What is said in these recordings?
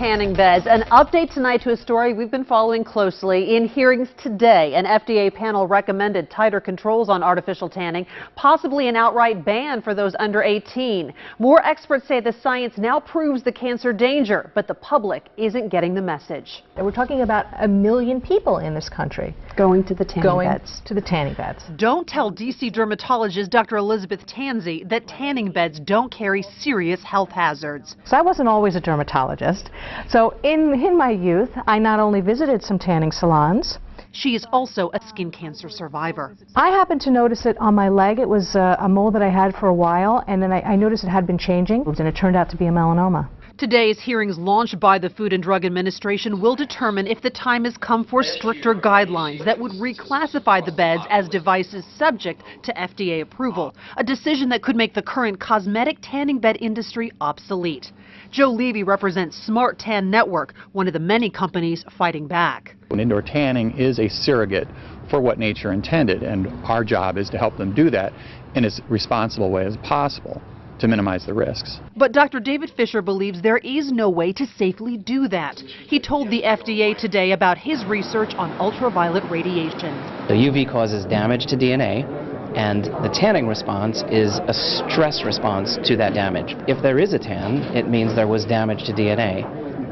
tanning beds. An update tonight to a story we've been following closely. In hearings today, an FDA panel recommended tighter controls on artificial tanning, possibly an outright ban for those under 18. More experts say the science now proves the cancer danger, but the public isn't getting the message. We're talking about 1 million people in this country going to the tanning beds. Don't tell D.C. dermatologist Dr. Elizabeth Tanzi that tanning beds don't carry serious health hazards. So I wasn't always a dermatologist. So in my youth, I not only visited some tanning salons. She is also a skin cancer survivor. I happened to notice it on my leg. It was a mole that I had for a while, and then I noticed it had been changing, and it turned out to be a melanoma. Today's hearings launched by the Food and Drug Administration will determine if the time has come for stricter guidelines that would reclassify the beds as devices subject to FDA approval, a decision that could make the current cosmetic tanning bed industry obsolete. Joe Levy represents Smart Tan Network, one of the many companies fighting back. Indoor tanning is a surrogate for what nature intended, and our job is to help them do that in as responsible way as possible to minimize the risks. But Dr. David Fisher believes there is no way to safely do that. He told the FDA today about his research on ultraviolet radiation. The UV causes damage to DNA, and the tanning response is a stress response to that damage. If there is a tan, it means there was damage to DNA,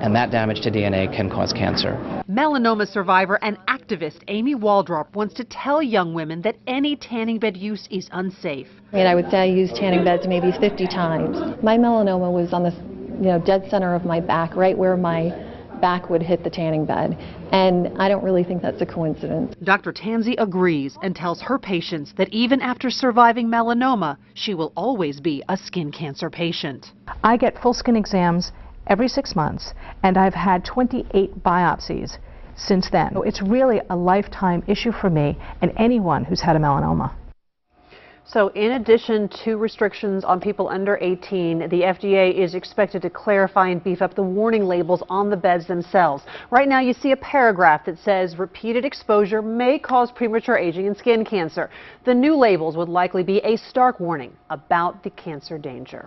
and that damage to DNA can cause cancer. Melanoma survivor and activist Amy Waldrop wants to tell young women that any tanning bed use is unsafe. I would say I used tanning beds maybe 50 times. My melanoma was on the dead center of my back, right where my back would hit the tanning bed. And I don't really think that's a coincidence. Dr. Tanzi agrees and tells her patients that even after surviving melanoma, she will always be a skin cancer patient. I get full skin exams every 6 months, and I've had 28 biopsies since then. So it's really a lifetime issue for me and anyone who's had a melanoma. So in addition to restrictions on people under 18, the FDA is expected to clarify and beef up the warning labels on the beds themselves. Right now you see a paragraph that says repeated exposure may cause premature aging and skin cancer. The new labels would likely be a stark warning about the cancer danger.